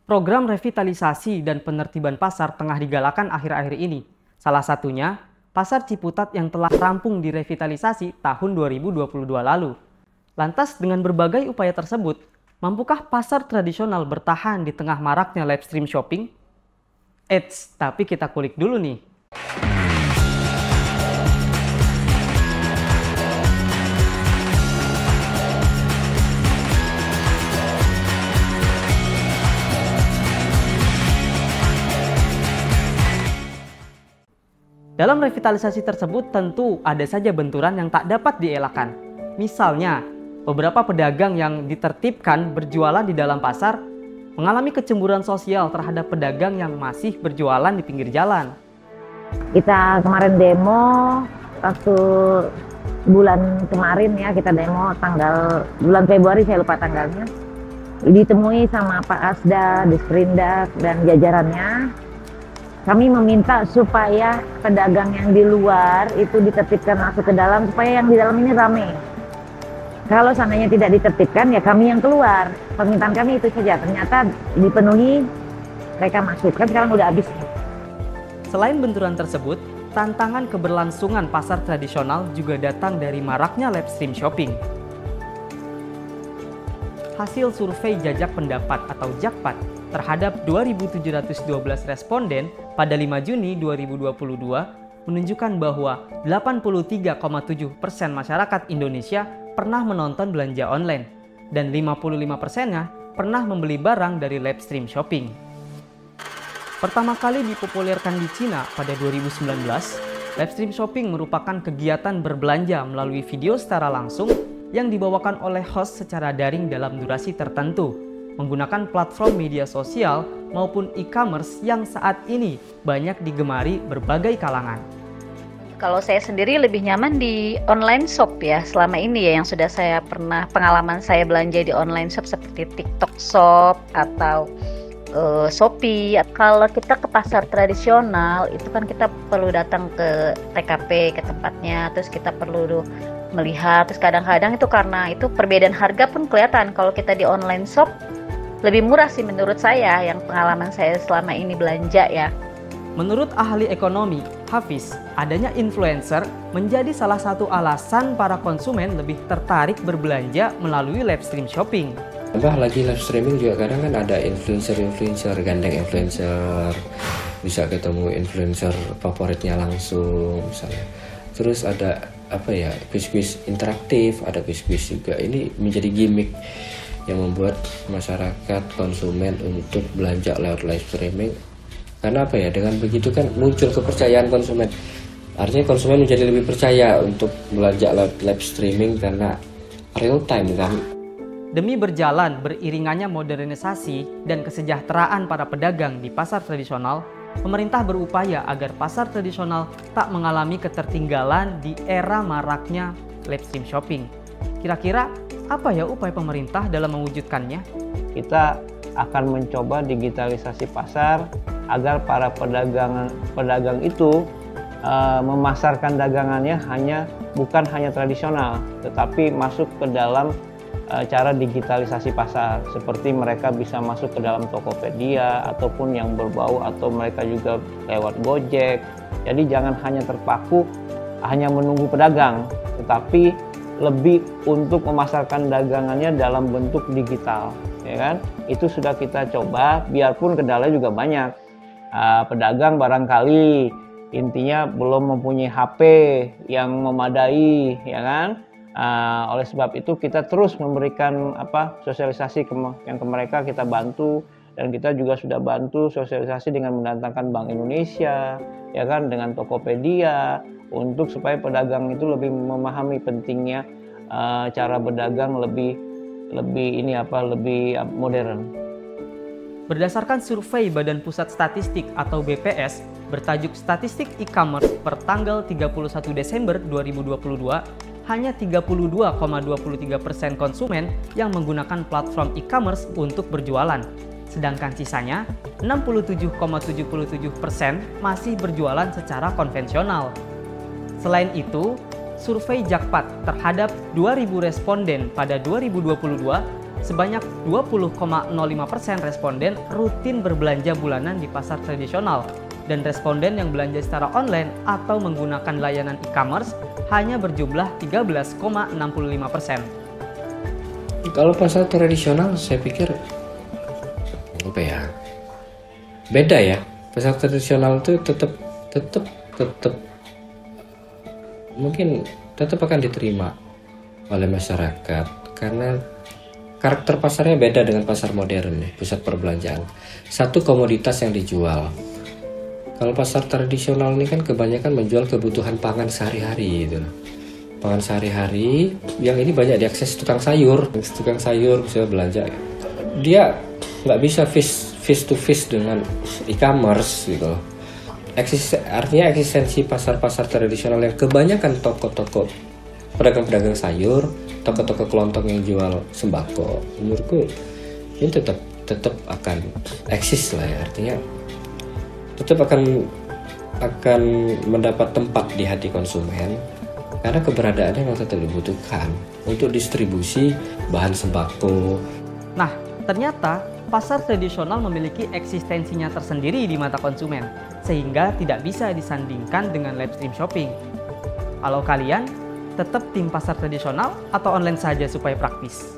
Program revitalisasi dan penertiban pasar tengah digalakan akhir-akhir ini. Salah satunya, Pasar Ciputat yang telah rampung direvitalisasi tahun 2022 lalu. Lantas dengan berbagai upaya tersebut, mampukah pasar tradisional bertahan di tengah maraknya live stream shopping? Eits, tapi kita kulik dulu nih. Dalam revitalisasi tersebut tentu ada saja benturan yang tak dapat dielakkan. Misalnya, beberapa pedagang yang ditertibkan berjualan di dalam pasar mengalami kecemburuan sosial terhadap pedagang yang masih berjualan di pinggir jalan. Kita kemarin demo waktu bulan kemarin ya, kita demo tanggal bulan Februari, saya lupa tanggalnya. Ditemui sama Pak Asda, Disperindak dan jajarannya. Kami meminta supaya pedagang yang di luar itu ditertibkan masuk ke dalam supaya yang di dalam ini ramai. Kalau seandainya tidak ditertibkan ya kami yang keluar. Permintaan kami itu saja. Ternyata dipenuhi, mereka masuk. Kan sekarang udah habis. Selain benturan tersebut, tantangan keberlangsungan pasar tradisional juga datang dari maraknya live stream shopping. Hasil survei jajak pendapat atau Jakpat terhadap 2.712 responden pada 5 Juni 2022 menunjukkan bahwa 83,7% masyarakat Indonesia pernah menonton belanja online dan 55%-nya pernah membeli barang dari live stream shopping. Pertama kali dipopulerkan di Cina pada 2019, live stream shopping merupakan kegiatan berbelanja melalui video secara langsung yang dibawakan oleh host secara daring dalam durasi tertentu, menggunakan platform media sosial maupun e-commerce yang saat ini banyak digemari berbagai kalangan. Kalau saya sendiri lebih nyaman di online shop ya selama ini ya, yang sudah saya pernah pengalaman saya belanja di online shop seperti TikTok Shop atau Shopee. Kalau kita ke pasar tradisional itu kan kita perlu datang ke TKP, ke tempatnya, terus kita perlu melihat, terus kadang-kadang itu karena itu perbedaan harga pun kelihatan. Kalau kita di online shop lebih murah sih menurut saya, yang pengalaman saya selama ini belanja ya. Menurut ahli ekonomi, Hafiz, adanya influencer menjadi salah satu alasan para konsumen lebih tertarik berbelanja melalui live stream shopping. Tambah lagi live streaming juga kadang kan ada influencer, gandeng influencer, bisa ketemu influencer favoritnya langsung misalnya. Terus ada kuis-kuis interaktif, ada kuis-kuis juga. Ini menjadi gimmick yang membuat masyarakat konsumen untuk belanja lewat live streaming. Karena dengan begitu kan muncul kepercayaan konsumen. Artinya konsumen menjadi lebih percaya untuk belanja lewat live streaming karena real time kan. Demi berjalan beriringannya modernisasi dan kesejahteraan para pedagang di pasar tradisional, pemerintah berupaya agar pasar tradisional tak mengalami ketertinggalan di era maraknya live stream shopping. Kira-kira apa ya upaya pemerintah dalam mewujudkannya? Kita akan mencoba digitalisasi pasar agar para pedagang itu memasarkan dagangannya bukan hanya tradisional, tetapi masuk ke dalam cara digitalisasi pasar, seperti mereka bisa masuk ke dalam Tokopedia ataupun yang berbau, atau mereka juga lewat Gojek. Jadi jangan hanya terpaku hanya menunggu pedagang, tetapi lebih untuk memasarkan dagangannya dalam bentuk digital, ya kan? Itu sudah kita coba, biarpun kendala juga banyak. Pedagang barangkali intinya belum mempunyai HP yang memadai, ya kan? Oleh sebab itu kita terus memberikan sosialisasi yang ke mereka, kita bantu, dan kita juga sudah bantu sosialisasi dengan mendatangkan Bank Indonesia, ya kan, dengan Tokopedia, untuk supaya pedagang itu lebih memahami pentingnya cara berdagang lebih modern. Berdasarkan survei Badan Pusat Statistik atau BPS bertajuk Statistik E-commerce per tanggal 31 Desember 2022, hanya 32,23% konsumen yang menggunakan platform e-commerce untuk berjualan. Sedangkan sisanya, 67,77% masih berjualan secara konvensional. Selain itu, survei Jakpat terhadap 2.000 responden pada 2022 sebanyak 20,05% responden rutin berbelanja bulanan di pasar tradisional, dan responden yang belanja secara online atau menggunakan layanan e-commerce hanya berjumlah 13,65%. Kalau pasar tradisional saya pikir apa ya? Beda ya. Pasar tradisional itu tetap mungkin tetap akan diterima oleh masyarakat karena karakter pasarnya beda dengan pasar modern nih, pusat perbelanjaan. Satu komoditas yang dijual. Kalau pasar tradisional ini kan kebanyakan menjual kebutuhan pangan sehari-hari gitu. Pangan sehari-hari yang ini banyak diakses tukang sayur. Tukang sayur bisa belanja. Dia nggak bisa face to face dengan e-commerce gitu. Artinya eksistensi pasar-pasar tradisional yang kebanyakan toko-toko pedagang-pedagang sayur, toko-toko kelontong yang jual sembako, menurutku ini tetap akan eksis lah ya, artinya tetap akan mendapat tempat di hati konsumen karena keberadaannya memang tetap dibutuhkan untuk distribusi bahan sembako. Nah, ternyata pasar tradisional memiliki eksistensinya tersendiri di mata konsumen, sehingga tidak bisa disandingkan dengan live stream shopping. Kalau kalian tetap tim pasar tradisional atau online saja supaya praktis?